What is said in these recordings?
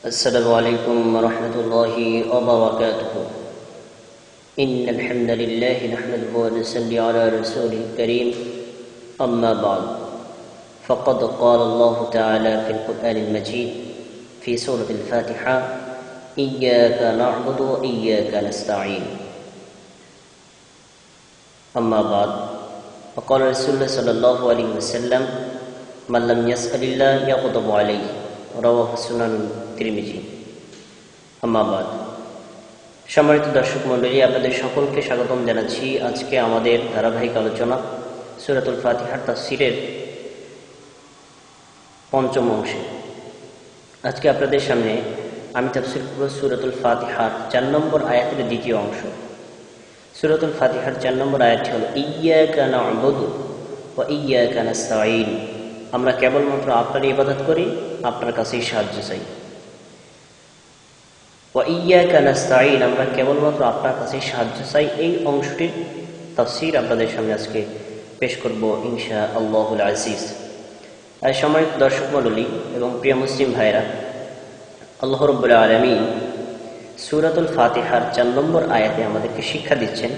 السلام عليكم ورحمة الله وبركاته. إن الحمد لله نحمده ونصلي على رسوله الكريم. أما بعد، فقد قال الله تعالى في القرآن المجيد في سورة الفاتحة: إياك نعبد وإياك نستعين. أما بعد، وقال رسول الله صلى الله عليه وسلم: من لم يسأل الله يغضب عليه. রাওয়াহু সুনান তিরমিজি। আম্মা বাদ, সম্মানিত দর্শক মণ্ডলী, আপনাদের সকলকে স্বাগতম জানাচ্ছি আজকে আমাদের ধারাবাহিক আলোচনা সূরাতুল ফাতিহার তাফসীরের পঞ্চম অংশে। আজকে আপনাদের সামনে আমি তাফসীর করব সূরাতুল ফাতিহার 4 নম্বর আয়াতের দ্বিতীয় অংশ। সূরাতুল ফাতিহার 4 নম্বর আয়াতটি হলো: ইয়্যাকা না'বুদু ওয়া ইয়্যাকা নাস্তাঈন। আমরা কেবলমাত্র আপনারই ইবাদত করি, আপনার কাছেই সাহায্য চাই। ওয়া ইয়্যাকা নাস্তাঈন, আমরা কেবলমাত্র আপনার কাছেই সাহায্য চাই। এই অংশটির তাফসীর আপনাদের সামনে আজকে পেশ করব ইনশাআল্লাহুল আজিজ। আর সম্মানিত দর্শক মণ্ডলী এবং প্রিয় মুসলিম ভাইরা, আল্লাহ রাব্বুল আলামিন সূরাতুল ফাতিহার 4 নম্বর আয়াতে আমাদেরকে শিক্ষা দিচ্ছেন,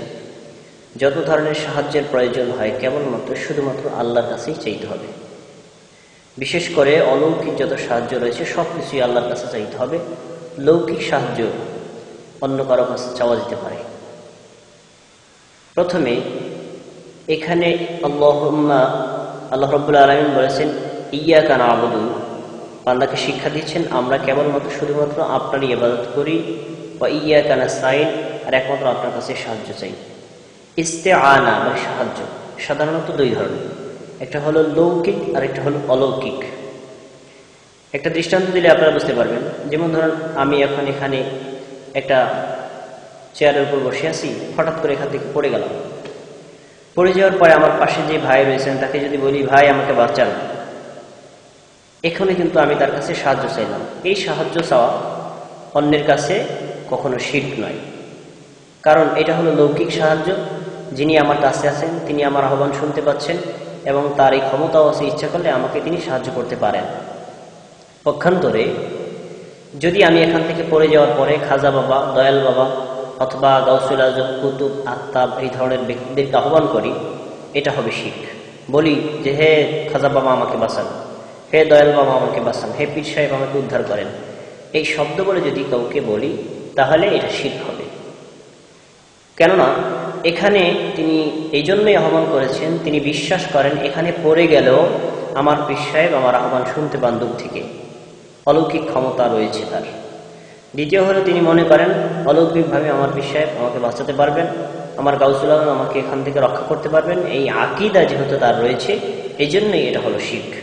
যত ধরনের সাহায্যের প্রয়োজন হয় কেবলমাত্র শুধুমাত্র আল্লাহর কাছেই চাইতে হবে। বিশেষ করে অলৌকিক যত সাহায্য রয়েছে সব কিছুই আল্লাহর কাছে চাইতে হবে। লৌকিক সাহায্য অন্য কারো কাছে চাওয়া যেতে পারে। প্রথমে এখানে আল্লাহ রাব্বুল আলামিন বলেছেন ইয়্যাকা না'বুদু, বান্দাকে শিক্ষা দিচ্ছেন আমরা কেবলমাত্র শুধুমাত্র আপনারই ইবাদত করি। ওয়া ইয়্যাকা নাস্তাঈন, আর একমাত্র আপনার কাছে সাহায্য চাই। ইস্তেআনা বা সাহায্য সাধারণত দুই ধরনের, একটা হলো লৌকিক আর একটা হলো অলৌকিক। একটা দৃষ্টান্ত দিলে আপনারা বুঝতে পারবেন। যেমন ধরুন, আমি এখন এখানে একটা চেয়ারের উপর বসে আছি, হঠাৎ করে এখান থেকে পড়ে গেলাম। পড়ে যাওয়ার পরে আমার পাশে যে ভাই রয়েছেন তাকে যদি বলি, ভাই আমাকে বাঁচান, এখানে কিন্তু আমি তার কাছে সাহায্য চাইলাম। এই সাহায্য চাওয়া অন্যের কাছে কখনো শিরক নয়, কারণ এটা হলো লৌকিক সাহায্য। যিনি আমার কাছে আছেন তিনি আমার আহ্বান শুনতে পাচ্ছেন এবং তার এই ক্ষমতাও আছে, ইচ্ছা করলে আমাকে তিনি সাহায্য করতে পারেন। পক্ষান্তরে যদি আমি এখান থেকে পড়ে যাওয়ার পরে খাজা বাবা, দয়াল বাবা অথবা গাউসুল আজম, কুতুব, আত্তাব এই ধরনের ব্যক্তিদেরকে আহ্বান করি, এটা হবে শিরক। বলি যে হে খাজা বাবা আমাকে বাঁচান, হে দয়াল বাবা আমাকে বাঁচান, হে পীর সাহেব আমাকে উদ্ধার করেন, এই শব্দ বলে যদি কাউকে বলি তাহলে এটা শিরক হবে। কেননা এখানে তিনি এই জন্যই আহ্বান করেছেন, তিনি বিশ্বাস করেন এখানে পড়ে গেলেও আমার পীর সাহেব আমার আহ্বান শুনতে পান দূর থেকে, অলৌকিক ক্ষমতা রয়েছে তার। দ্বিতীয় হলো তিনি মনে করেন অলৌকিকভাবে আমার পীর সাহেব আমাকে বাঁচাতে পারবেন, আমার গাউসুল আজম আমাকে এখান থেকে রক্ষা করতে পারবেন। এই আকীদা যেহেতু তার রয়েছে, এই জন্যই এটা হলো শিরক।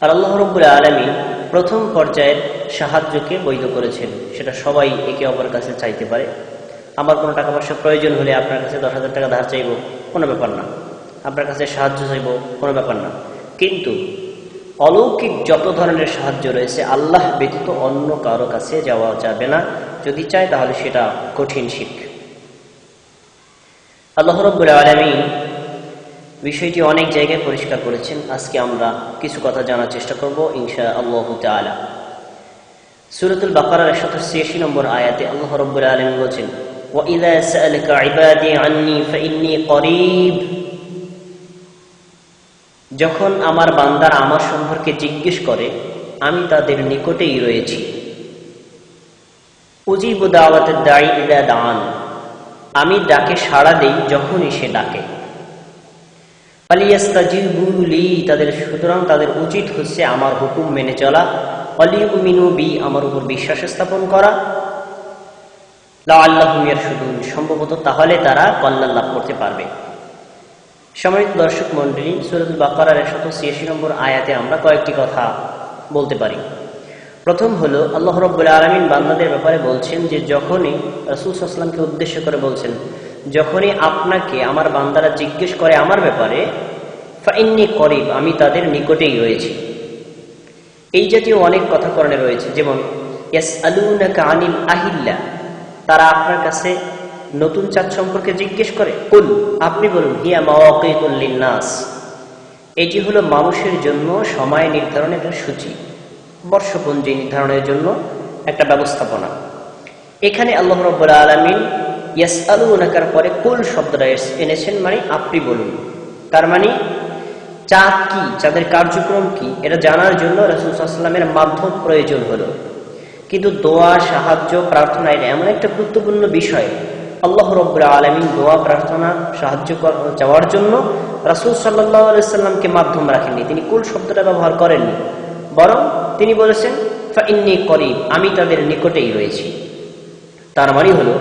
আর আল্লাহ রাব্বুল আলামিন প্রথম পর্যায়ের সাহায্যকে বৈধ করেছেন, সেটা সবাই একে অপরের কাছে চাইতে পারে। আমার কোনো টাকা পয়সা প্রয়োজন হলে আপনার কাছে 10,000 টাকা ধার চাইব, কোনো ব্যাপার না। আপনার কাছে সাহায্য চাইব, কোনো ব্যাপার না। কিন্তু অলৌকিক যত ধরনের সাহায্য রয়েছে আল্লাহ ব্যতীত অন্য কারো কাছে যাওয়া যাবে না। যদি চায় তাহলে সেটা কঠিন শিরক। আল্লাহ রাব্বুল আলামিন বিষয়টি অনেক জায়গায় পরিষ্কার করেছেন। আজকে আমরা কিছু কথা জানার চেষ্টা করব ইনশাআল্লাহু তাআলা। সূরাতুল বাকারার 186 নম্বর আয়াতে আল্লাহ রাব্বুল আলামিন বলেছেন, وَإِذَا سَأَلَكَ عِبَادِي عَنِّي فَإِنِّي قَرِيبٌ। যখন আমার বান্দারা আমার সম্পর্কে জিজ্ঞেস করে, আমি তাদের নিকটেই রয়েছি। উজিবু দাওয়াতাদ দাঈ ইযা দাআন, আমি ডাকে সাড়া দেই যখনই সে ডাকে। ফালিয়াস্তাজিবু লি, সুতরাং তাদের উচিত হচ্ছে আমার হুকুম মেনে চলা। ওয়ালিউমিনু বি, আমার উপর বিশ্বাস স্থাপন করা। লাআল্লাহুম ইয়ারশুদুন, সম্ভবত তাহলে তারা কল্যাণ লাভ করতে পারবে। সম্মানিত দর্শক মণ্ডলী, সূরাতুল বাকারার 186 নম্বর আয়াতে আমরা কয়েকটি কথা বলতে পারি। প্রথম হলো আল্লাহ রাব্বুল আলামিন বান্দাদের ব্যাপারে বলছেন যে যখনই রাসূল সাল্লাল্লাহু আলাইহি ওয়াসাল্লামকে উদ্দেশ্য করে বলছেন, যখনই আপনাকে আমার বান্দারা জিজ্ঞেস করে আমার ব্যাপারে, ফাইন্নী করিব, আমি তাদের নিকটেই রয়েছি। এই জাতীয় অনেক কথা কোরআনে রয়েছে। যেমন ইয়াসআলুনাকা আনিল আহিল্লা, তারা আপনার কাছে নতুন চাঁদ সম্পর্কে জিজ্ঞেস করে। কুল, আপনি বলুন, হিয়া মাওয়াকিতুল লিন্নাস, এটি হলো মানুষের জন্য সময় নির্ধারণের সূচি। বর্ষপঞ্জি নির্ধারণের জন্য একটা ব্যবস্থাপনা। এখানে আল্লাহ রাব্বুল আলামিন ইয়াসআলুনাকার পরে কুল শব্দটা এনেছেন, মানে আপনি বলুন। তার মানে চাঁদ কি, চাঁদের কার্যক্রম কি, এটা জানার জন্য রাসূল সাল্লাল্লাহু আলাইহি ওয়াসাল্লামের মাধ্যম প্রয়োজন হলো। কিন্তু দোয়া, সাহায্য, প্রার্থনা এটা এমন একটা গুরুত্বপূর্ণ বিষয়, আল্লাহ রাব্বুল আলামিন দোয়া, প্রার্থনা, সাহায্য চাওয়ার জন্য রাসূল সাল্লাল্লাহু আলাইহি ওয়াসাল্লামকে মাধ্যম রাখেননি, তিনি কুল শব্দটা ব্যবহার করেননি, বরং তিনি বলেছেন ফা ইন্নী করিব, আমি তাদের নিকটেই রয়েছি। তার মানে হলো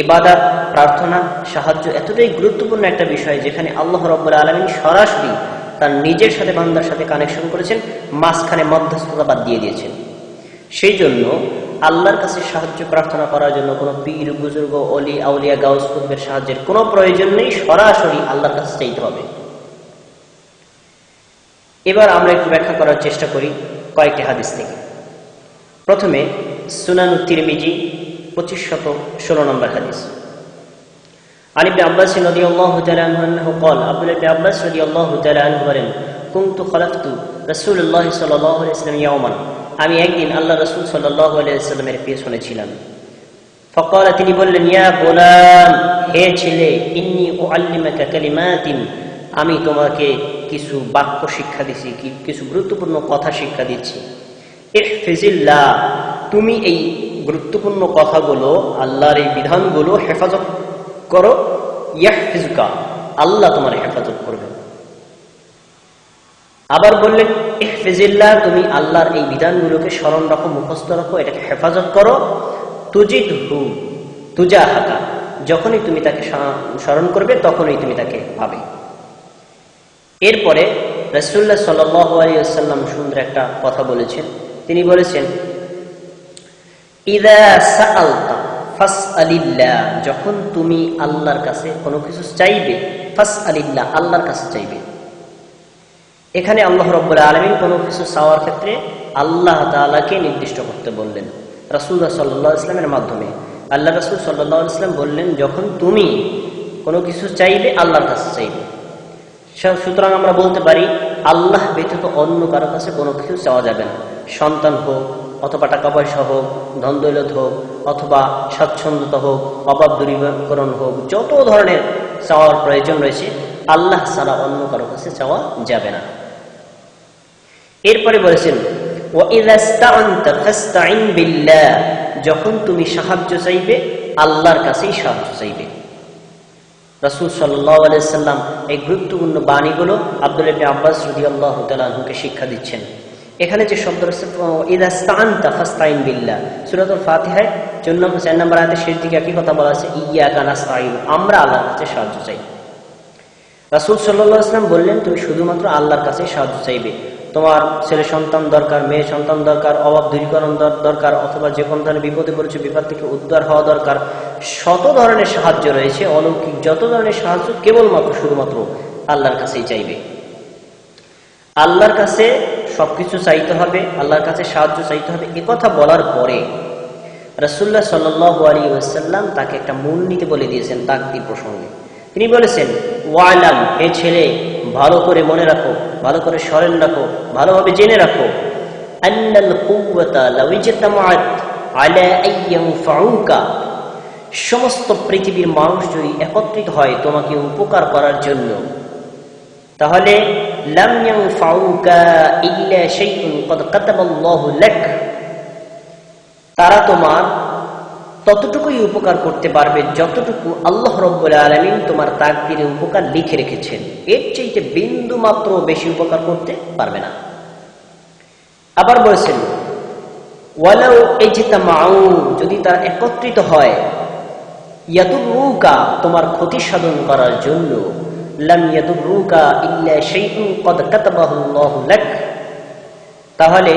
ইবাদত, প্রার্থনা, সাহায্য এতটাই গুরুত্বপূর্ণ একটা বিষয় যেখানে আল্লাহ রাব্বুল আলামিন সরাসরি তার নিজের সাথে বান্দার সাথে কানেকশন করেছেন, মাঝখানে মধ্যস্থতা বাদ দিয়ে দিয়েছেন। সেই জন্য আল্লাহর কাছে সাহায্য প্রার্থনা করার জন্য কোনো পীর, বুজুর্গ, অলি, আউলিয়া, গাউস, কুতুবের সাহায্যের কোনো প্রয়োজন নেই, সরাসরি আল্লাহর কাছে চাইতে হবে। এবার আমরা একটু ব্যাখ্যা করার চেষ্টা করি কয়েকটি হাদিস থেকে। প্রথমে সুনানুত তিরমিজি 2516 নম্বর হাদিস। আন ইবনে আব্বাস রাদিয়াল্লাহু তাআলা আনহু قال, আব্দুল্লাহ ইবনে আব্বাস রাদিয়াল্লাহু তাআলা আনহু বলেন, কুনতু খালাফতু রাসূলুল্লাহ সাল্লাল্লাহু আলাইহি ওয়াসাল্লাম ইয়াওমান, আমি একদিন আল্লাহ রাসূল সাল্লাল্লাহু আলাইহি ওয়াসাল্লামের পেছনে ছিলাম। ফাকাল, তিনি বললেন, ইয়া গোলাম, হে ছেলে, ইন্নী উআল্লিমুকা কালিমাতিন, আমি তোমাকে কিছু বাক্য শিক্ষা দিচ্ছি, কিছু গুরুত্বপূর্ণ কথা শিক্ষা দিচ্ছি। ইহফিজিল্লাহ, তুমি এই গুরুত্বপূর্ণ কথাগুলো, আল্লাহর এই বিধানগুলো হেফাজত করো। ইয়াহফিজুকা, আল্লাহ তোমার হেফাজত করবে। আবার বললেন ইহফিজিল্লাহ, তুমি আল্লাহর এই বিধানগুলোকে স্মরণ রাখো, মুখস্থ রাখো, এটাকে হেফাজত করো। তুজিদহু তুজাহাকা, যখনই তুমি তাকে স্মরণ করবে তখনই তুমি তাকে পাবে। এরপরে রাসূলুল্লাহ সাল্লাল্লাহু আলাইহি ওয়াসাল্লাম সুন্দর একটা কথা বলেছেন, তিনি বলেছেন ইযা সাআলতা ফাসআলিল্লাহ, যখন তুমি আল্লাহর কাছে কোনো কিছু চাইবে, ফাসআলিল্লাহ, আল্লাহর কাছে চাইবে। এখানে আল্লাহ রাব্বুল আলামিন কোনো কিছু চাওয়ার ক্ষেত্রে আল্লাহ তাআলাকে নির্দিষ্ট করতে বললেন রাসূলুল্লাহ সাল্লাল্লাহু আলাইহি ওয়াসাল্লামের মাধ্যমে। আল্লাহ রাসূল সাল্লাল্লাহু আলাইহি ওয়াসাল্লাম বললেন, যখন তুমি কোনো কিছু চাইবে আল্লাহর কাছে চাইবে। সুতরাং আমরা বলতে পারি আল্লাহ ব্যতীত অন্য কারো কাছে কোনো কিছু চাওয়া যাবে না। সন্তান হোক, অথবা টাকা পয়সা হোক, ধন দৌলত হোক, অথবা স্বাচ্ছন্দ্যতা হোক, অভাব দূরীকরণ হোক, যত ধরনের চাওয়ার প্রয়োজন রয়েছে আল্লাহ ছাড়া অন্য কারো কাছে চাওয়া যাবে না। এরপরে বলেছেন ওয়াইযা ইসতাআনতা ফাসতাইন বিল্লাহ, যখন তুমি সাহায্য চাইবে আল্লাহর কাছেই সাহায্য চাইবে। রাসূল সাল্লাল্লাহু আলাইহি ওয়াসাল্লাম এই গুরুত্বপূর্ণ বাণীগুলো আব্দুল্লাহ ইবনে আব্বাস রাদিয়াল্লাহু তাআলা আনহুকে শিক্ষা দিচ্ছেন। এখানে যে শব্দ রয়েছে ইযা ইসতাআনতা ফাসতাইন বিল্লাহ, সূরাতুল ফাতিহায় 4 নম্বর আয়াতের শেষ দিকে একই কথা বলা আছে, ইয়্যাকা নাস্তাঈন, আমরা আল্লাহর কাছে সাহায্য চাই। রাসূল সাল্লাল্লাহু আলাইহি ওয়াসাল্লাম বললেন, তুমি শুধুমাত্র আল্লাহর কাছে সাহায্য চাইবে। তোমার ছেলে সন্তান দরকার, মেয়ে সন্তান দরকার, অভাব দূরীকরণ দরকার, অথবা যে কোনো ধরনের বিপদে পড়েছে, বিপদ থেকে উদ্ধার হওয়া দরকার, শত ধরনের সাহায্য রয়েছে, অলৌকিক যত ধরনের সাহায্য কেবলমাত্র শুধুমাত্র আল্লাহর কাছেই চাইবে। আল্লাহর কাছে সবকিছু চাইতে হবে, আল্লাহর কাছে সাহায্য চাইতে হবে। একথা বলার পরে রাসূলুল্লাহ সাল্লাল্লাহু আলাইহি ওয়াসাল্লাম তাকে একটা মূলনীতি বলে দিয়েছেন তাকদীর প্রসঙ্গে। তিনি বলেছেন, ওয়ালাম, হে ছেলে, ভালো করে মনে রাখো, ভালো করে স্মরণ রাখো, ভালোভাবে জেনে রাখো, আন্নাল কুওয়াতা লাউ ইজতামাআত আলা আইয়ানফাউকা, সমস্ত পৃথিবীর মানুষ যদি একত্রিত হয় তোমাকে উপকার করার জন্য, তাহলে লাম ইয়ানফাউকা ইল্লা শাইউন ক্বাদ কাতাবাল্লাহু লাক, তারা তোমার ততটুকুই উপকার করতে পারবে যতটুকু আল্লাহ রাব্বুল আলামিন তোমার তাকদীরে উপকার লিখে রেখেছেন। এর চাইতে বিন্দু মাত্র বেশি উপকার করতে পারবে না। আবার বলেছেন ওয়ালাউ ইজতামাউ, যদি তারা একত্রিত হয়, ইয়াদুরুকা, তোমার ক্ষতি সাধন করার জন্য, লাম ইয়াদুরুকা ইল্লা শাইউন ক্বাদ কাতাবাহুল্লাহু লাক, তাহলে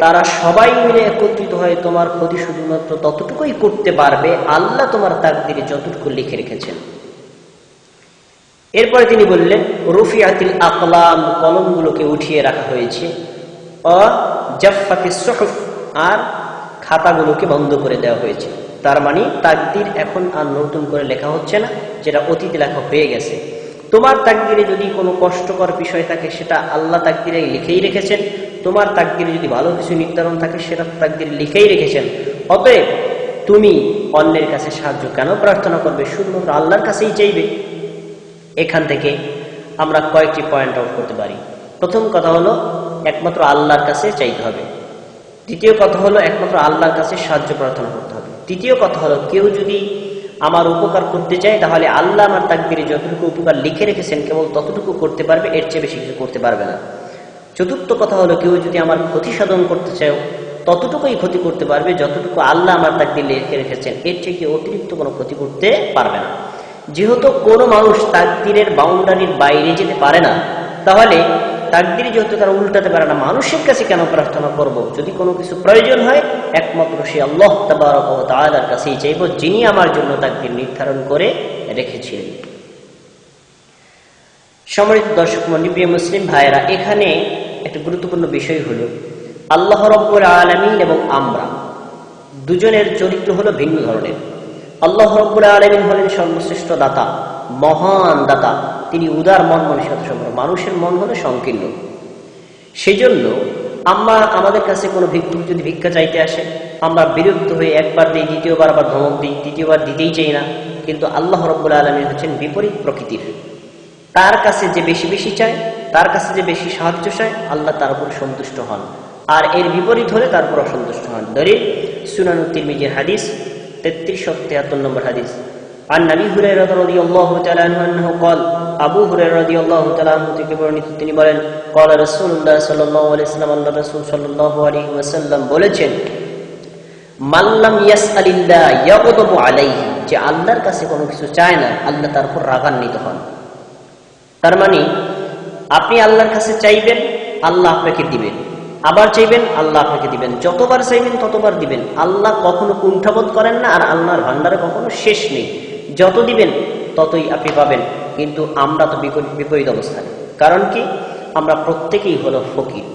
তারা সবাই মিলে একত্রিত হয়ে তোমার ক্ষতি শুধুমাত্র ততটুকুই করতে পারবে আল্লাহ তোমার তাকদীরে যতটুকু লিখে রেখেছেন। এরপরে তিনি বললেন রুফিআতিল আকলাম, কলমগুলোকে উঠিয়ে রাখা হয়েছে, জাফফাতিস সুহুফ, আর খাতাগুলোকে বন্ধ করে দেওয়া হয়েছে। তার মানে তাকদীর এখন আর নতুন করে লেখা হচ্ছে না, যেটা অতীতে লেখা হয়ে গেছে। তোমার তাকদীরে যদি কোনো কষ্টকর বিষয় থাকে সেটা আল্লাহ তাকদীরে লিখেই রেখেছেন, তোমার তাকদীরে যদি ভালো কিছু নির্ধারণ থাকে সেটা তাকদীরে লিখেই রেখেছেন, অতএব তুমি অন্যের কাছে সাহায্য কেন প্রার্থনা করবে, শুধুমাত্র আল্লাহর কাছেই চাইবে। এখান থেকে আমরা কয়েকটি পয়েন্ট আউট করতে পারি। প্রথম কথা হলো একমাত্র আল্লাহর কাছে চাইতে হবে। দ্বিতীয় কথা হলো একমাত্র আল্লাহর কাছে সাহায্য প্রার্থনা করতে হবে। তৃতীয় কথা হলো কেউ যদি আমার উপকার করতে চায় তাহলে আল্লাহ আমার তাকদীরে যতটুকু উপকার লিখে রেখেছেন কেবল ততটুকু করতে পারবে, এর চেয়ে বেশি কিছু করতে পারবে না। চতুর্থ কথা হলো কেউ যদি আমার ক্ষতি সাধন করতে চায় ততটুকুই ক্ষতি করতে পারবে যতটুকু আল্লাহ আমার তাকদীরে লিখে রেখেছেন, এর থেকে অতিরিক্ত কোনো ক্ষতি করতে পারবে না। যেহেতু কোনো মানুষ তাকদীরের বাউন্ডারির বাইরে যেতে পারে না, তাহলে তাকদীর যেহেতু তারা উল্টাতে পারে না, মানুষের কাছে কেন প্রার্থনা করব? যদি কোনো কিছু প্রয়োজন হয় একমাত্র সে আল্লাহ তাবারক ওয়া তাআলার কাছেই চাইব, যিনি আমার জন্য তাকদীর নির্ধারণ করে রেখেছিলেন। সম্মানিত দর্শক মণ্ডলী, প্রিয় মুসলিম ভাইয়েরা, এখানে একটা গুরুত্বপূর্ণ বিষয় হলো আল্লাহ রাব্বুল আলামিন এবং আমরা দুজনের চরিত্র হলো ভিন্ন ধরনের। আল্লাহ রাব্বুল আলামিন হলেন সর্বশ্রেষ্ঠ দাতা, মহান দাতা, তিনি উদার মন মানসিকতা সম্পন্ন। মানুষের মন হলো সংকীর্ণ। সেজন্য আমরা আমাদের কাছে কোনো ভিক্ষুক যদি ভিক্ষা চাইতে আসে আমরা বিরক্ত হয়ে একবার দিই, দ্বিতীয়বার আবার ধমক দিই, তৃতীয়বার দিতেই চাই না। কিন্তু আল্লাহ রাব্বুল আলামিন হচ্ছেন বিপরীত প্রকৃতির। তার কাছে যে বেশি বেশি চায়, তার কাছে যে বেশি সাহায্য চায়, আল্লাহ তার উপর সন্তুষ্ট হন, আর এর বিপরীত হলে তার উপর অসন্তুষ্ট হন। দলিল সুনান তিরমিজির হাদিস 3373 নম্বর হাদিস। عن أبي هريرة رضي الله تعالى عنه أنه قال, আবু হুরায়রা রাদিয়াল্লাহু তাআলা আনহু থেকে বর্ণিত, তিনি বলেন, قال رسول الله صلى الله عليه وسلم, আল্লাহ রাসূল সাল্লাল্লাহু আলাইহি ওয়াসাল্লাম বলেছেন, মান লাম ইয়াসআলিল্লাহ ইয়াগদাবু আলাইহি, যে আল্লাহর কাছে কোনো কিছু চায় না আল্লাহ তার উপর রাগান্বিত হন। তার মানে আপনি আল্লাহর কাছে চাইবেন, আল্লাহ আপনাকে দিবেন, আবার চাইবেন, আল্লাহ আপনাকে দিবেন, যতবার চাইবেন ততবার দিবেন। আল্লাহ কখনো কুণ্ঠাবোধ করেন না, আর আল্লাহর ভান্ডারে কখনো শেষ নেই, যত দিবেন ততই আপনি পাবেন। কিন্তু আমরা তো বিপরীত অবস্থানে। কারণ কি? আমরা প্রত্যেকেই হলো ফকির।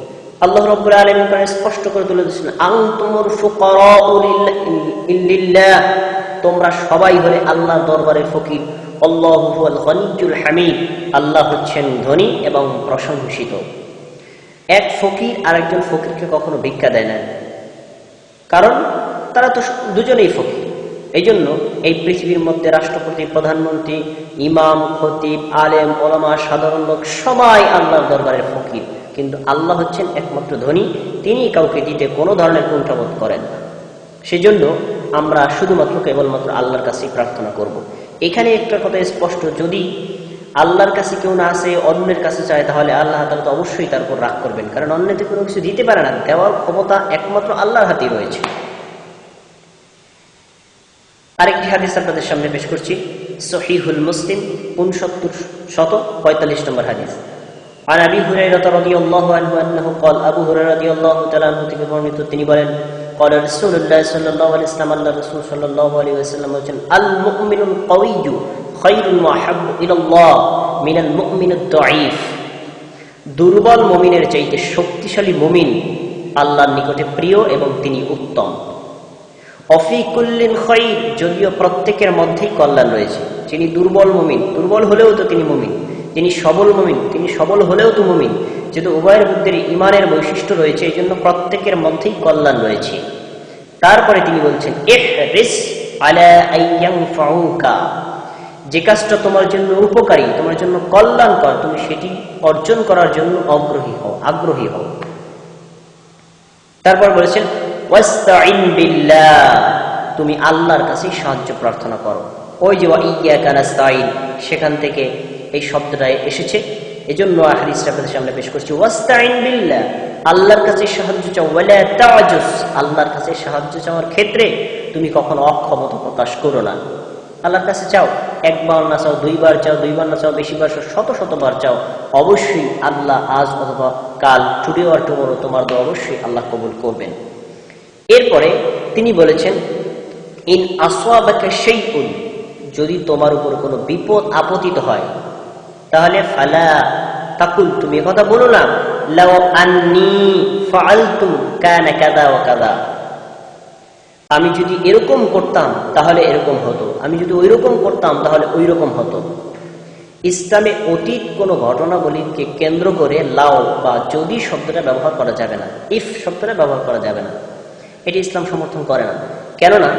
আল্লাহ রাব্বুল আলামিন স্পষ্ট করে তুলে দিয়েছেন, আনতুমুল ফুকারাউ লিল্লাহ, তোমরা সবাই হলে আল্লাহর দরবারে ফকির। আল্লাহু হুয়াল গনিয়্যুল হামিদ, আল্লাহ হচ্ছেন ধনী এবং প্রশংসিত। এক ফকির আরেকজন ফকিরকে কখনো ভিক্ষা দেয় না, কারণ তারা তো দুজনেই ফকির। এই জন্য এই পৃথিবীর মধ্যে রাষ্ট্রপতি, প্রধানমন্ত্রী, ইমাম, খতিব, আলেম, ওলামা, সাধারণ লোক সবাই আল্লাহর দরবারের ফকির। কিন্তু আল্লাহ হচ্ছেন একমাত্র ধনী, তিনি কাউকে দিতে কোনো ধরনের কুণ্ঠাবোধ করেন না। সেজন্য আমরা শুধুমাত্র কেবলমাত্র আল্লাহর কাছেই প্রার্থনা করব। এখানে একটা কথা স্পষ্ট, যদি আল্লাহর কাছে কেউ না আসে অন্যের কাছে চায় তাহলে আল্লাহ তাআলা তো অবশ্যই তার উপর রাগ করবেন, কারণ অন্যতে কোনো কিছু দিতে পারে না, দেওয়ার ক্ষমতা একমাত্র আল্লাহর হাতেই রয়েছে। আরেকটি হাদিস আপনাদের সামনে পেশ করছি, সহিহুল মুসলিম 6945 নম্বর হাদিস। عن أبي هريرة رضي الله عنه أنه قال, আবু হুরায়রা রাদিয়াল্লাহু তাআলা আনহু থেকে বর্ণিত, তিনি বলেন, قال رسول الله صلى الله عليه وسلم, আল্লাহ রাসূল সাল্লাল্লাহু আলাইহি ওয়াসাল্লাম বলেন, আল মুমিনুল কাওয়িয়্যু খায়রুন ওয়া আহাব্বু ইলাল্লাহ মিনাল মুমিনিদ দাঈফ, দুর্বল মুমিনের চাইতে শক্তিশালী মুমিন আল্লাহর নিকটে প্রিয় এবং তিনি উত্তম। অফি কুল্লিন খায়র, যদিও প্রত্যেকের মধ্যেই কল্যাণ রয়েছে। যিনি দুর্বল মুমিন, দুর্বল হলেও তো তিনি মুমিন, যিনি সবল মুমিন, তিনি সবল হলেও তো মুমিন। যেহেতু উভয়ের মধ্যে ইমানের বৈশিষ্ট্য রয়েছে, এই জন্য প্রত্যেকের মধ্যেই কল্যাণ রয়েছে। তারপরে তিনি বলছেন, ইহরিস আলা আইয়ানফাউকা, যে কাজটা তোমার জন্য উপকারী, তোমার জন্য কল্যাণকর, তুমি সেটি অর্জন করার জন্য আগ্রহী হও। তারপর বলেছেন, ওয়াস্তাইন বিল্লাহ, তুমি আল্লাহর কাছে সাহায্য প্রার্থনা করো। ওই যে ওয়াইয়াকা নাস্তাইন, সেখান থেকে এই শব্দটা এসেছে। এজন্য হাদিসটা আপনাদের সামনে পেশ করছি, ওয়াস্তাইন বিল্লাহ, আল্লাহর কাছে সাহায্য চাও। ওয়ালা তাআজুস, আল্লাহর কাছে সাহায্য চাওয়ার ক্ষেত্রে তুমি কখনো অক্ষমতা প্রকাশ করো না। আল্লাহর কাছে চাও, একবার না চাও, দুইবার চাও, দুইবার না চাও, বেশিবার চাও, শতবার চাও, অবশ্যই আল্লাহ আজ অথবা কাল, টুডে অর টুমরো, তোমার দোয়া অবশ্যই আল্লাহ কবুল করবেন। এরপরে তিনি বলেছেন, ইন আসওয়াবাকা শাইউন, যদি তোমার উপর কোনো বিপদ আপতিত হয় তাহলে ফালা তাকুল, তুমি কথা বলো না, লাউ আন্নী ফাআলতু কানা কাযা ওয়া কাযা, আমি যদি এরকম করতাম তাহলে এরকম হতো, আমি যদি ওইরকম করতাম তাহলে ওইরকম হতো। ইসলামে অতীত কোনো ঘটনাবলীকে কেন্দ্র করে লাও বা যদি শব্দটা ব্যবহার করা যাবে না, ইফ শব্দটা ব্যবহার করা যাবে না, এটি ইসলাম সমর্থন করে না। কেননা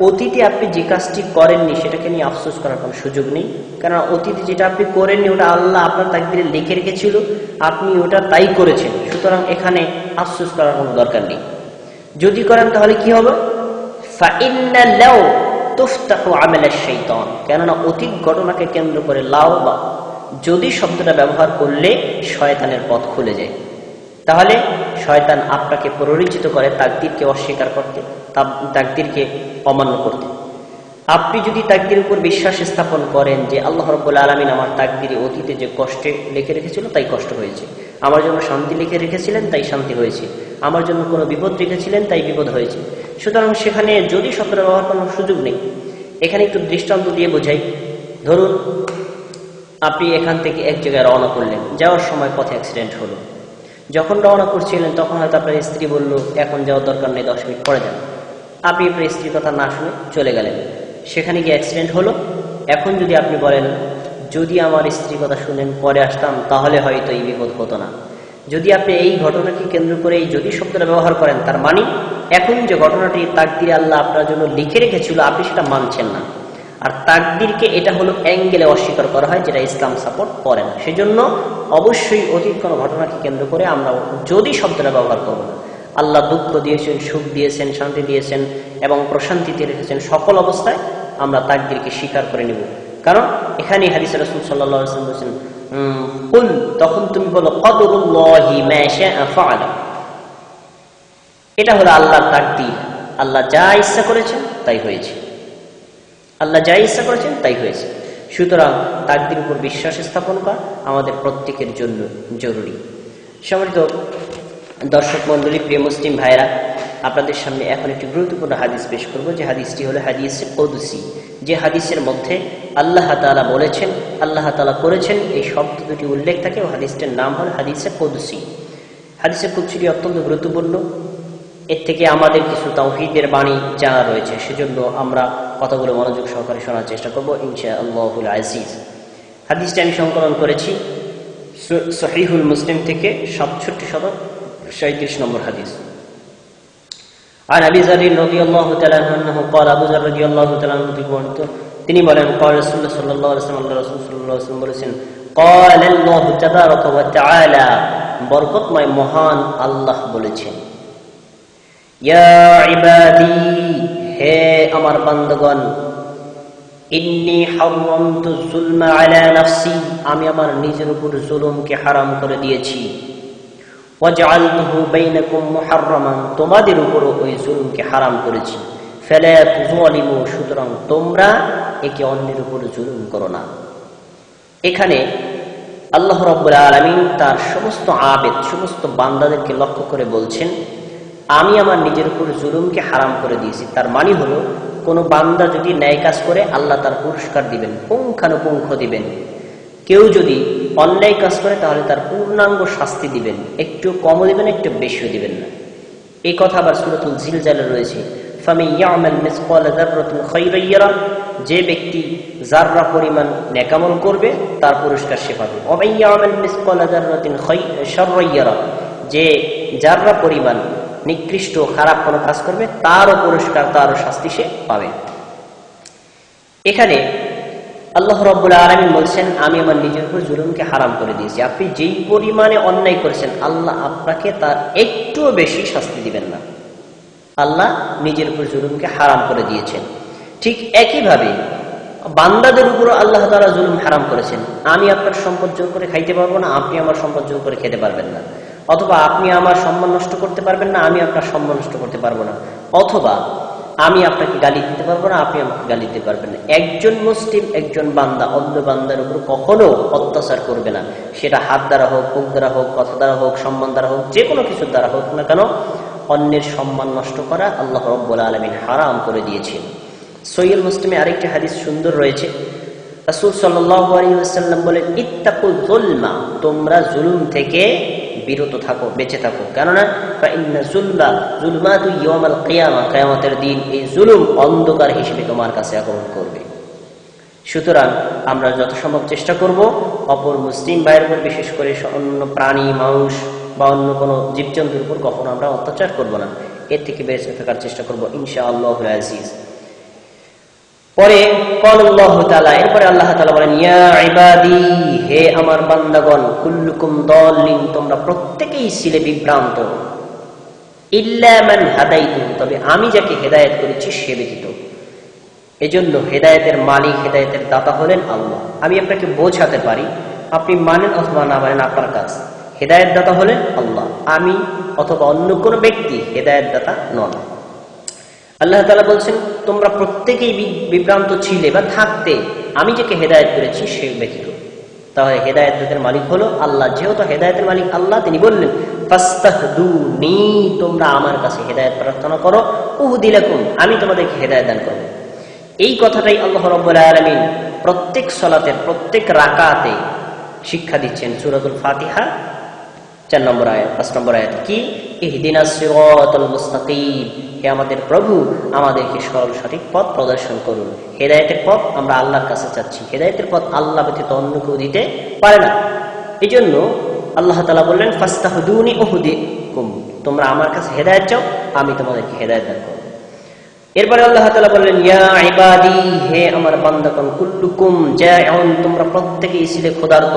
অতীতে আপনি যে কাজটি করেননি সেটাকে নিয়ে আফসোস করার কোনো সুযোগ নেই। কেননা অতীতে যেটা আপনি করেননি ওটা আল্লাহ আপনার তাকদীরে লিখে রেখেছিল, আপনি ওটা তাই করেছেন, সুতরাং এখানে আফসোস করার কোনো দরকার নেই। যদি করেন তাহলে কি হবে? ফাইন্না লাউ তুফতাহু আমালাশ শাইতান, কেননা অতীত ঘটনাকে কেন্দ্র করে লাউ বা যদি শব্দটা ব্যবহার করলে শয়তানের পথ খুলে যায়। তাহলে শয়তান আপনাকে প্ররোচিত করে তাকদীরকে অস্বীকার করতে, তাকদীরকে অমান্য করতে। আপনি যদি তাকদীরের উপর বিশ্বাস স্থাপন করেন যে আল্লাহ রাব্বুল আলামিন আমার তাকদীরে অতীতে যে কষ্টে লিখে রেখেছিল তাই কষ্ট হয়েছে, আমার জন্য শান্তি লিখে রেখেছিলেন তাই শান্তি হয়েছে, আমার জন্য কোনো বিপদ রেখেছিলেন তাই বিপদ হয়েছে, সুতরাং সেখানে যদি শব্দটা ব্যবহার করার সুযোগ নেই। এখানে একটু দৃষ্টান্ত দিয়ে বোঝাই। ধরুন আপনি এখান থেকে এক জায়গায় রওনা করলেন, যাওয়ার সময় পথে অ্যাক্সিডেন্ট হলো। যখন রওনা করছিলেন তখন হয়তো আপনার স্ত্রী বলল এখন যাওয়ার দরকার নেই, 10 মিনিট পরে যান। আপনি আপনার স্ত্রীর কথা না শুনে চলে গেলেন, সেখানে গিয়ে অ্যাক্সিডেন্ট হলো। এখন যদি আপনি বলেন যদি আমার স্ত্রীর কথা শুনেন পরে আসতাম তাহলে হয়তো এই বিপদ হতো না, যদি আপনি এই ঘটনাকে কেন্দ্র করে এই যদি শব্দটা ব্যবহার করেন, তার মানে এখন যে ঘটনাটি তাকদীরে আল্লাহ আপনার জন্য লিখে রেখেছিল আপনি সেটা মানছেন না। আর তাকদীরকে এটা হলো অ্যাঙ্গেলে অস্বীকার করা হয়, যেটা ইসলাম সাপোর্ট করে না। সেজন্য অবশ্যই অতীত কোনো ঘটনাকে কেন্দ্র করে আমরা যদি শব্দটা ব্যবহার করব না। আল্লাহ দুঃখ দিয়েছেন, সুখ দিয়েছেন, শান্তি দিয়েছেন এবং প্রশান্তিতে রেখেছেন, সকল অবস্থায় আমরা তাকদীরকে স্বীকার করে নিব। কারণ এখানে হাদিসে রাসূল সাল্লাল্লাহু আলাইহি ওয়াসাল্লাম বলেছেন কুল, তখন তুমি বলো কদরুল্লাহি মা শাআ ফাআলা, এটা হলো আল্লাহর তাকদীর, আল্লাহ যা ইচ্ছা করেছেন তাই হয়েছে, আল্লাহ যা ইচ্ছা করেছেন তাই হয়েছে। সুতরাং তাকদীরের উপর বিশ্বাস স্থাপন করা আমাদের প্রত্যেকের জন্য জরুরি। সম্মানিত দর্শক মণ্ডলী, প্রিয় মুসলিম ভাইরা, আপনাদের সামনে এখন একটি গুরুত্বপূর্ণ হাদিস পেশ করব, যে হাদিসটি হলো হাদিসে কুদসি, যে হাদিসের মধ্যে আল্লাহ তাআলা বলেছেন, আল্লাহ তাআলা করেছেন, এই শব্দ দুটি উল্লেখ থাকে ও হাদিসটির নাম হল হাদিসে কুদসি। হাদিসে কুদসিটি অত্যন্ত গুরুত্বপূর্ণ, এর থেকে আমাদের কিছু তাওহীদের বাণী জানা রয়েছে, সেজন্য আমরা কথাগুলো মনোযোগ সহকারে শোনার চেষ্টা করব ইনশাআল্লাহুল আজিজ। হাদিসটি আমি সংকলন করেছি সহিহুল মুসলিম থেকে 6737 নম্বর হাদিস। عن أبي ذر رضي الله تعالى عنه قال أبو ذر رضي الله تعالى عنه তিনি বলেন قال رسول الله صلى الله عليه وسلم, আল্লাহ রাসূল সাল্লাল্লাহু আলাইহি ওয়াসাল্লাম বলেছেন قال الله تبارك وتعالى, বরকতময় মহান আল্লাহ বলেছেন, ইয়া ইবাদি, হে আমার বান্দাগণ, ইন্নী হারামতু যুলমা আলা নাফসি, আমি আমার নিজের উপর জুলুমকে হারাম করে দিয়েছি, ওয়াজআলতুহু বাইনাকুম মুহাররামান, তোমাদের উপর ওই জুলুমকে হারাম করেছি, ফালা তুযালিমু, সুতরাং তোমরা একে অন্যের উপর জুলুম করো না। এখানে আল্লাহ রাব্বুল আলামিন তার সমস্ত আবেদ, সমস্ত বান্দাদেরকে লক্ষ্য করে বলছেন আমি আমার নিজের উপর জুলুমকে হারাম করে দিয়েছি। তার মানে হলো কোনো বান্দা যদি ন্যায় কাজ করে আল্লাহ তার পুরস্কার দিবেন, পুঙ্খানুপুঙ্খ দিবেন। কেউ যদি অন্যায় কাজ করে তাহলে তার পূর্ণাঙ্গ শাস্তি দিবেন, একটু কমও দিবেন একটু বেশিও দিবেন না। এই কথা আবার সূরাতুল জিলজালে রয়েছে, ফামান ইয়ামাল মিসকালা যাররাতিন খায়রান ইয়ারা, যে ব্যক্তি যাররা পরিমাণ নেকামল করবে তার পুরস্কার সে পাবে, ওয়া মান ইয়ামাল মিসকালা যাররাতিন শাররান ইয়ারা, যে যাররা পরিমাণ নিকৃষ্ট খারাপ কোনো কাজ করবে তারও পুরস্কার, তারও শাস্তি সে পাবে। এখানে আল্লাহ রাব্বুল আলামিন বলছেন আমি আমার নিজের উপর জুলুমকে হারাম করে দিয়েছি। আপনি যেই পরিমাণে অন্যায় করেছেন আল্লাহ আপনাকে তার একটুও বেশি শাস্তি দিবেন না। আল্লাহ নিজের উপর জুলুমকে হারাম করে দিয়েছেন। ঠিক একইভাবে বান্দাদের উপর আল্লাহ তাআলা জুলুম হারাম করেছেন। আমি আপনার সম্পদ জোর করে খাইতে পারবো না, আপনি আমার সম্পদ জোর করে খেতে পারবেন না। অথবা আপনি আমার সম্মান নষ্ট করতে পারবেন না, আমি আপনার সম্মান নষ্ট করতে পারবো না। অথবা আমি আপনাকে গালি দিতে পারবো না, আপনি আমাকে গালি দিতে পারবেন না। একজন মুসলিম, একজন বান্দা অন্য বান্দার উপর কখনো অত্যাচার করবে না, সেটা হাত দ্বারা হোক, মুখ দ্বারা হোক, কথা দ্বারা হোক, সম্মান দ্বারা হোক, যে কোনো কিছুর দ্বারা হোক না কেন, অন্যের সম্মান নষ্ট করা আল্লাহ রাব্বুল আলামিন হারাম করে দিয়েছেন। সহিহ মুসলিমে আরেকটি হাদিস সুন্দর রয়েছে, রাসূল সাল্লাল্লাহু আলাইহি ওয়াসাল্লাম বলেন ইত্তাকুল যুলমা, তোমরা জুলুম থেকে বিরত থাকো, বেঁচে থাকো, কেননা ফাইন্না যুলমাতু ইয়াউমাল কিয়ামা, কিয়ামতের দিন এই জুলুম অন্ধকার হিসেবে তোমার কাছে আগমন করবে। সুতরাং আমরা যত সম্ভব চেষ্টা করব অপর মুসলিম ভাইয়ের উপর, বিশেষ করে অন্য প্রাণী, মানুষ বা অন্য কোনো জীবজন্তুর উপর কখনো আমরা অত্যাচার করব না। এর থেকে বেঁচে থাকার চেষ্টা করব ইনশাআল্লাহুল আজিজ। পরে ক্বালাল্লাহু তাআলা, এরপরে আল্লাহ তাআলা বলেন, ইয়া ইবাদি, হে আমার বান্দাগণ, কুল্লুকুম দাল্লিন, তোমরা প্রত্যেকেই ছিলে বিভ্রান্ত, ইল্লা মান হাদাইতু, তবে আমি যাকে হেদায়েত করেছি সে ব্যতীত। এজন্য হেদায়েতের মালিক, হেদায়েতের দাতা হলেন আল্লাহ। আমি আপনাকে বোঝাতে পারি, আপনি মানেন অথবা না মানেন আপনার কাজ। হেদায়েত দাতা হলেন আল্লাহ, আমি অথবা অন্য কোনো ব্যক্তি হেদায়েত দাতা নন। আল্লাহ তাআলা বলছেন, তোমরা প্রত্যেকেই বিভ্রান্ত ছিলে বা থাকতে, আমি যাকে হেদায়েত করেছি সে ব্যতীত। তাহলে হেদায়েতের মালিক হলো আল্লাহ। যেহেতু হেদায়েতের মালিক আল্লাহ, তিনি বললেন ফাস্তাহদুনি, তোমরা আমার কাছে হেদায়েত প্রার্থনা করো, উহদিলাকুম, আমি তোমাদেরকে হেদায়েত দান করব। এই কথাটাই আল্লাহ রাব্বুল আলামিন প্রত্যেক সালাতের প্রত্যেক রাকাতে শিক্ষা দিচ্ছেন। সূরাতুল ফাতিহা 4 নম্বর আয়াত, 5 নম্বর আয়াত কি, ইহদিনাস সিরাতাল মুস্তাকিম, হে আমাদের প্রভু, আমাদেরকে সরল সঠিক পথ প্রদর্শন করুন। হেদায়েতের পথ আমরা আল্লাহর কাছে চাচ্ছি, হেদায়েতের পথ আল্লাহ ব্যতীত অন্য কেউ দিতে পারে না। এই জন্য আল্লাহ তাআলা বললেন ফাস্তাহদুনি উহদিকুম, তোমরা আমার কাছে হেদায়েত চাও, আমি তোমাদেরকে হেদায়েত দান করব। এরপরে আল্লাহ তাআলা বললেন, ইয়া ইবাদি, হে আমার বান্দাগণ, কুল্লুকুম জাইউন, তোমরা প্রত্যেকেই ছিলে ক্ষুধার্ত,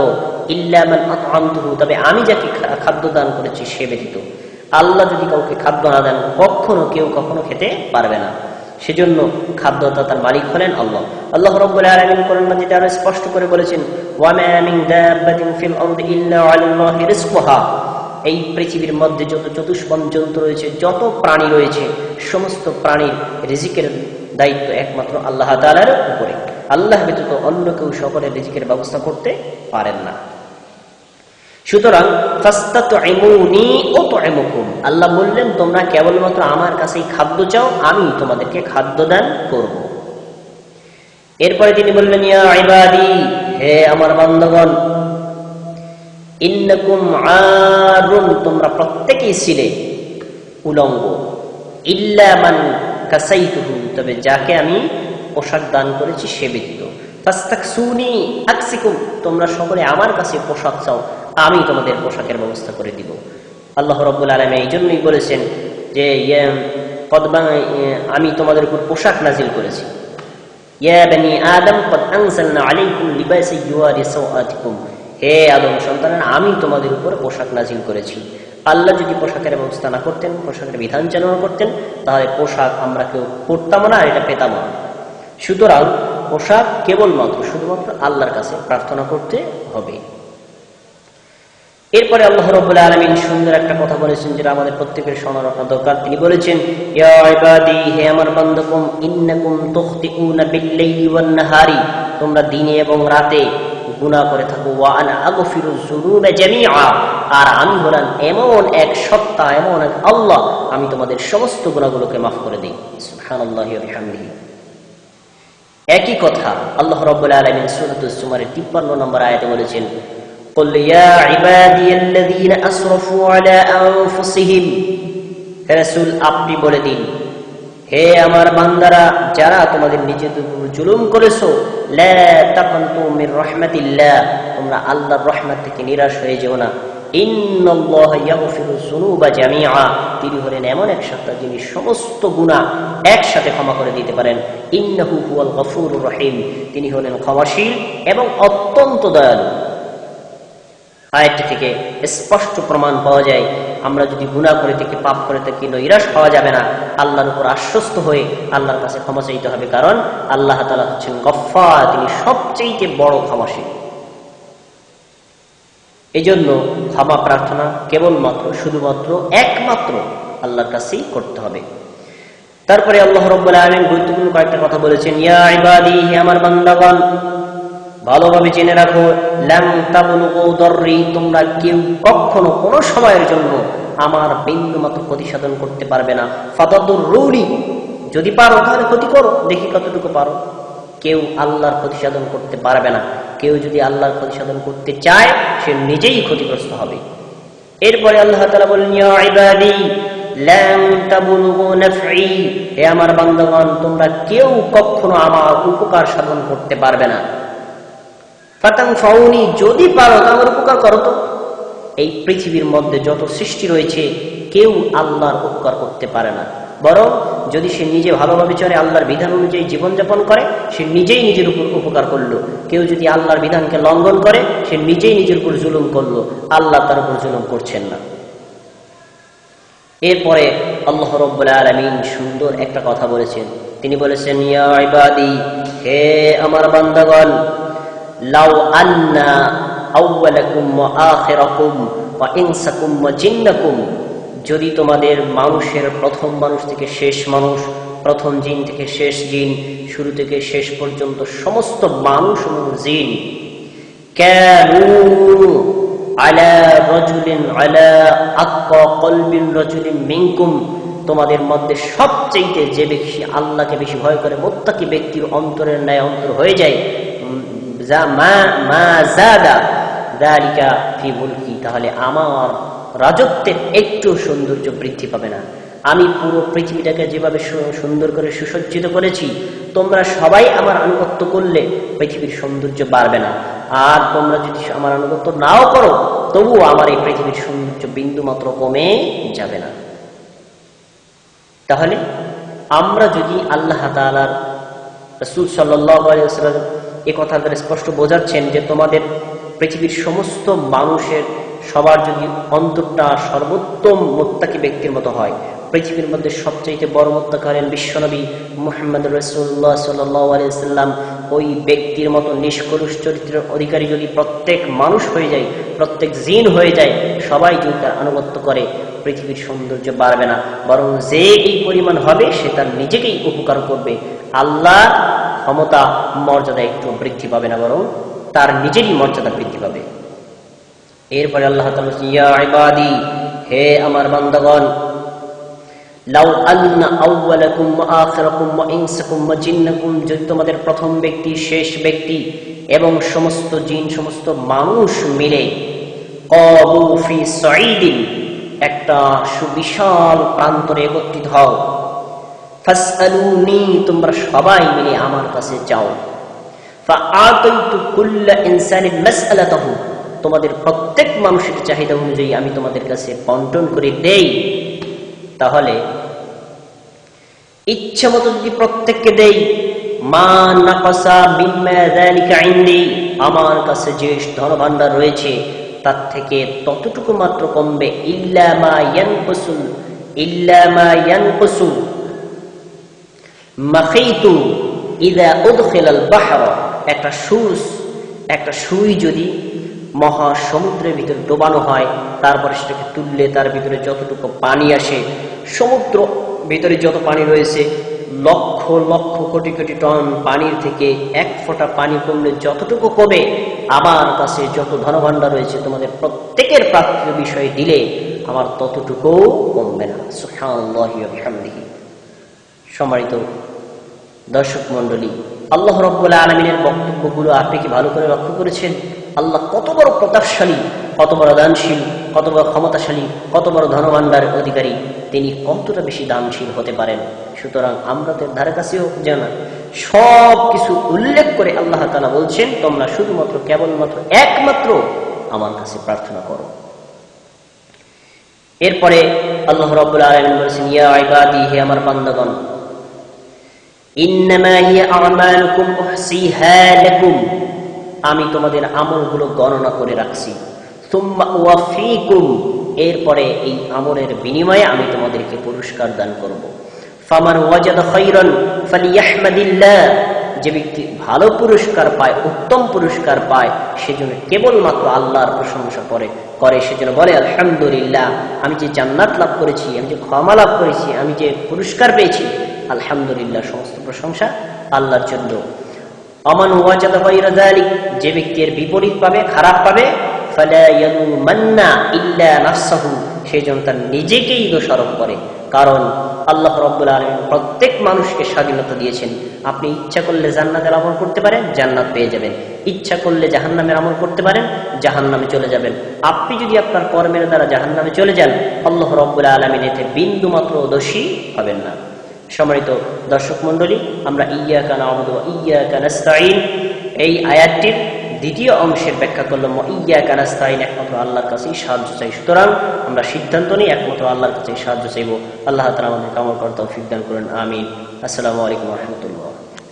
ইল্লা মান আত'আমতুহু, তবে আমি যাকে খাদ্য দান করেছি সে ব্যতীত। আল্লাহ যদি কাউকে খাদ্য না দেন, কখনো কেউ কখনো খেতে পারবে না। সেজন্য খাদ্যদাতার মালিক হলেন আল্লাহ। আল্লাহ রাব্বুল আলামিন কোরআন মাজিদে আরো স্পষ্ট করে বলেছেন, ওয়া মা মিন দাব্বাতিন ফিল আরদি ইল্লা আলাল্লাহি রিজকুহা, এই পৃথিবীর মধ্যে যত চতুষ্পদ জন্তু রয়েছে, যত প্রাণী রয়েছে, সমস্ত প্রাণীর রিজিকের দায়িত্ব একমাত্র আল্লাহ তাআলার উপরে। আল্লাহ ব্যতীত অন্য কেউ সকলের রিজিকের ব্যবস্থা করতে পারেন না। সুতরাং ফাস্তাত'ইমুনি উত'ইমুকুম, আল্লাহ বললেন তোমরা কেবলমাত্র আমার কাছেই খাদ্য চাও, আমি তোমাদেরকে খাদ্য দান করব। এরপরে তিনি বললেন, ইয়া ইবাদি, হে আমার বান্দাগণ, ইন্নাকুম আরুন, তোমরা প্রত্যেকেই ছিলে উলঙ্গ, ইল্লা মান কাসাইতুহু, তবে যাকে আমি পোশাক দান করেছি সে ব্যতীত। ফাস্তাকসুনি আকসিকুম, তোমরা সকলে আমার কাছে পোশাক চাও, আমি তোমাদের পোশাকের ব্যবস্থা করে দিব। আল্লাহ রাব্বুল আলামিন এই জন্যই বলেছেন যে আমি তোমাদের উপর পোশাক নাজিল করেছি। ইয়া বনি আদম কদ আনজালনা আলাইকুম লিবাসান ইউয়ারি সাওআতিকুম, হে আদম সন্তানেরা, আমি তোমাদের উপর পোশাক নাজিল করেছি। আল্লাহ যদি পোশাকের ব্যবস্থা না করতেন, পোশাকের বিধান চালনা করতেন, তাহলে পোশাক আমরা কেউ পরতাম না, আর এটা পেতাম না। সুতরাং পোশাক কেবলমাত্র শুধুমাত্র আল্লাহর কাছে প্রার্থনা করতে হবে। এরপরে আল্লাহ রাব্বুল আলামিন সুন্দর একটা কথা বলেছেন, যেটা আমাদের প্রত্যেকের শোনার দরকার। তিনি বলেছেন, ইয়া ইবাদি, হে আমার বান্দাগণ, ইন্নাকুম তুখতিউনা বিল-লাইলি ওয়ান-নাহারি, তোমরা দিনে এবং রাতে গুনাহ করে থাকো, ওয়া আনা আগফিরুয যুনুবা জামিআ, আর আমি হলাম এমন এক সত্তা, এমন এক আল্লাহ, আমি তোমাদের সমস্ত গুনাহগুলোকে মাফ করে দেই। সুবহানাল্লাহি ওয়া বিহামদিহি। একই কথা আল্লাহ রাব্বুল আলামিন সূরাতুজ জুমারের 53 নম্বর আয়াতে বলেছেন, কুল ইয়া ইবাদিয়াল্লাযীনা আসরাফু আলা আনফুসিহিম, হে রাসূল আপনি বলে দিন, হে আমার বান্দারা, যারা তোমাদের নিজেদের উপর জুলুম করেছো, লা তাকনাতু মির রাহমাতিল্লাহ, তোমরা আল্লাহর রহমত থেকে নিরাশ হয়ে যেও না। ইন্নাল্লাহা ইয়াগফিরুয যুনুবা জামিআ, তিনি হলেন এমন এক সত্তা যিনি সমস্ত গুনাহ একসাথে ক্ষমা করে দিতে পারেন। ইন্নাহু হুয়াল গফুরুর রহিম, তিনি হলেন ক্ষমাশীল এবং অত্যন্ত দয়ালু। আয়াতটি থেকে স্পষ্ট প্রমাণ পাওয়া যায়, আমরা যদি গুনাহ করে থাকি, পাপ করে থাকি, নৈরাশ পাওয়া যাবে না, আল্লাহর উপর আশ্বস্ত হয়ে আল্লাহর কাছে ক্ষমা চাইতে হবে, কারণ আল্লাহ তাআলা হচ্ছেন গফফার, তিনি সবচেয়ে বড় ক্ষমাশীল। এই জন্য ক্ষমা প্রার্থনা কেবলমাত্র শুধুমাত্র একমাত্র আল্লাহর কাছেই করতে হবে। তারপরে আল্লাহ রাব্বুল আলামিন গুরুত্বপূর্ণ কয়েকটা কথা বলেছেন, ইয়া ইবাদি, হে আমার বান্দাগণ, ভালোভাবে জেনে রাখো, লাম তাবলুগু দররি, তোমরা কেউ কখনো কোনো সময়ের জন্য আমার বিন্দুমাত্র ক্ষতি সাধন করতে পারবে না। ফাতাদুররুনি, যদি পারো তাহলে ক্ষতি করো, দেখি কতটুকু পারো। কেউ আল্লাহর ক্ষতি সাধন করতে পারবে না। কেউ যদি আল্লাহর ক্ষতি সাধন করতে চায়, সে নিজেই ক্ষতিগ্রস্ত হবে। এরপরে আল্লাহ তাআলা বলেন, ইয়া ইবাদি, লান তাবলুগু নাফঈ, হে আমার বান্দাগণ তোমরা কেউ কখনো আমার উপকার সাধন করতে পারবে না। ফাতানফাউনি, যদি পারো আমার উপকার করো। তো এই পৃথিবীর মধ্যে যত সৃষ্টি রয়েছে কেউ আল্লাহর উপকার করতে পারে না, বরং যদি সে নিজে ভালোভাবে চলে, আল্লাহর বিধান অনুযায়ী জীবনযাপন করে, সে নিজেই নিজের উপর উপকার করলো। কেউ যদি আল্লাহর বিধানকে লঙ্ঘন করে, সে নিজেই নিজের উপর জুলুম করলো, আল্লাহ তার উপর জুলুম করছেন না। এরপরে আল্লাহ রাব্বুল আলামিন সুন্দর একটা কথা বলেছেন। তিনি বলেছেন, ইয়া ইবাদি, হে আমার বান্দাগণ, লাউ আন্না আউওয়ালাকুম ওয়া আখিরাকুম ওয়া ইনসাকুম ওয়া জিন্নাকুম, যদি তোমাদের মানুষের প্রথম মানুষ থেকে শেষ মানুষ, প্রথম জিন থেকে শেষ জিন, শুরু থেকে শেষ পর্যন্ত সমস্ত মানুষ এবং জিন, কানু আলা রাজুলিন আলা আক্কা কলবিন রাজুলিন মিনকুম, তোমাদের মধ্যে সবচেয়ে যে ব্যক্তি আল্লাহকে বেশি ভয় করে, মুত্তাকি ব্যক্তির অন্তরের ন্যায় অন্তর হয়ে যায়, মা যাদা যালিকা ফি মুলকি, তাহলে আমার রাজত্বের একটু সৌন্দর্য বৃদ্ধি পাবে না। আমি পুরো পৃথিবীটাকে যেভাবে সুন্দর করে সুসজ্জিত করেছি, তোমরা সবাই আমার আনুগত্য করলে পৃথিবীর সৌন্দর্য বাড়বে না। আর তোমরা যদি আমার আনুগত্য নাও করো, তবুও আমার এই পৃথিবীর সৌন্দর্য বিন্দু মাত্র কমে যাবে না। তাহলে আমরা যদি আল্লাহ তাআলার রাসূল সাল্লাল্লাহু আলাইহি ওয়াসাল্লাম এই কথা দ্বারা স্পষ্ট বোঝাচ্ছেন যে তোমাদের পৃথিবীর সমস্ত মানুষের সবার যদি অন্তরটা সর্বোত্তম মুত্তাকি ব্যক্তির মতো হয়, পৃথিবীর মধ্যে সবচাইতে বড় মুত্তাকি হলেন বিশ্বনবী মুহাম্মদ রাসূলুল্লাহ সাল্লাল্লাহু আলাইহি ওয়াসাল্লাম, ওই ব্যক্তির মতো নিষ্কলুষ চরিত্রের অধিকারী যদি প্রত্যেক মানুষ হয়ে যায়, প্রত্যেক জিন হয়ে যায়, সবাই যদি তার আনুগত্য করে, পৃথিবীর সৌন্দর্য বাড়বে না, বরং যে এই পরিমাণ হবে সে তার নিজেকেই উপকার করবে। আল্লাহ ক্ষমতা মর্যাদা একটু বৃদ্ধি পাবে না, বরং তার নিজেরই মর্যাদা বৃদ্ধি পাবে। এরপরে আল্লাহ তাআলা বলেন, ইয়া ইবাদি, হে আমার বান্দাগণ, লাউ আন্না আউওয়ালাকুম ওয়া আখিরাকুম ওয়া ইনসাকুম ওয়া জিন্নাকুম, যদি তোমাদের প্রথম ব্যক্তি, শেষ ব্যক্তি এবং সমস্ত জিন, সমস্ত মানুষ মিলে ক্বাবু ফি সাঈদিন, একটা সুবিশাল প্রান্তরে একত্রিত হও, ফাসআলুনি, তোমরা সবাই মিলে আমার কাছে যাও, ফাআতাইতু কুল্লা ইনসানিন মাসআলাতাহু, তোমাদের প্রত্যেক মানুষের চাহিদা অনুযায়ী আমি তোমাদের কাছে বন্টন করে দেই। তাহলে ইচ্ছা মতো যদি প্রত্যেককে দেই, মা নাকাসা মিম্মা যালিকা ইনদি, আমার কাছে যে ধনভাণ্ডার রয়েছে তার থেকে ততটুকু মাত্র কমবে, ইল্লা মা ইয়ানকুসু মাখিতু ইযা উদখিলাল বাহরা, একটা সুই যদি মহাসমুদ্রের ভিতরে ডোবানো হয়, তারপরে সেটাকে তুললে তার ভিতরে যতটুকু পানি আসে, সমুদ্র ভিতরে যত পানি রয়েছে, লক্ষ লক্ষ কোটি কোটি টন পানির থেকে এক ফোঁটা পানি কমলে যতটুকু কমে, আমার কাছে যত ধনভাণ্ডার রয়েছে তোমাদের প্রত্যেকের প্রাপ্য বিষয় দিলে আমার ততটুকু কমবে না। সুবহানাল্লাহি ওয়া বিহামদিহি। সম্মানিত দর্শক মণ্ডলী, আল্লাহ রাব্বুল আলামিনের বক্তব্যগুলো আপনি কি ভালো করে লক্ষ্য করেছেন? আল্লাহ কত বড় প্রতাপশালী, কত বড় দানশীল, কত বড় ক্ষমতাশালী, কত বড় ধনভাণ্ডারের অধিকারী, তিনি কতটা বেশি দানশীল হতে পারেন। সুতরাং আমরা তো ধারে কাছেও জানা সব কিছু উল্লেখ করে আল্লাহ তাআলা বলছেন, তোমরা শুধুমাত্র কেবলমাত্র একমাত্র আমার কাছে প্রার্থনা করো। এরপরে আল্লাহ রাব্বুল আলামিন বলেছেন, ইয়া ইবাদি, হে আমার বান্দাগণ, ইন্নামা হিয়া আমালুকুম উহসিহা লাকুম, আমি তোমাদের আমলগুলো গণনা করে রাখছি, সুম্মা ওয়াফিকুম, এরপরে এই আমলের বিনিময়ে আমি তোমাদেরকে পুরস্কার দান করব। ফামান ওয়াজাদা খায়রান ফালিয়াহমাদিল্লাহ, যে ব্যক্তি ভালো পুরস্কার পায়, উত্তম পুরস্কার পায়, সেজন্য কেবলমাত্র আল্লাহর প্রশংসা করে সেজন্য বলে আলহামদুলিল্লাহ, আমি যে জান্নাত লাভ করেছি, আমি যে ক্ষমা লাভ করেছি, আমি যে পুরস্কার পেয়েছি, আলহামদুলিল্লাহ, সমস্ত প্রশংসা আল্লাহর জন্য। আমান ওয়াজাদা গায়রা যালিক, যে ব্যক্তি এর বিপরীত পাবে, খারাপ পাবে, ফালা ইয়ালুমান্না ইল্লা নাফসাহু, সেজন্য তার নিজেকেই দোষারোপ করে, কারণ আল্লাহ রাব্বুল আলামিন প্রত্যেক মানুষকে স্বাধীনতা দিয়েছেন। আপনি ইচ্ছা করলে জান্নাতের আমল করতে পারেন, জান্নাত পেয়ে যাবেন। ইচ্ছা করলে জাহান্নামের আমল করতে পারেন, জাহান্নামে চলে যাবেন। আপনি যদি আপনার কর্মের দ্বারা জাহান্নামে চলে যান, আল্লাহ রাব্বুল আলামিন এতে বিন্দু মাত্র দোষী হবেন না। সম্মানিত দর্শক মণ্ডলী, আমরা ইয়্যাকা না'বুদু ওয়া ইয়্যাকা নাস্তাঈন এই আয়াতটির দ্বিতীয় অংশের ব্যাখ্যা করলাম। ইয়্যাকা নাস্তাঈন, একমাত্র আল্লাহর কাছেই সাহায্য চাই। সুতরাং আমরা সিদ্ধান্ত নিই একমাত্র আল্লাহর কাছেই সাহায্য চাইব। আল্লাহ তাআলা আমাদের আমল করার তৌফিক দান করেন। আমিন। আসসালামু আলাইকুম ওয়া রাহমাতুল্লাহ।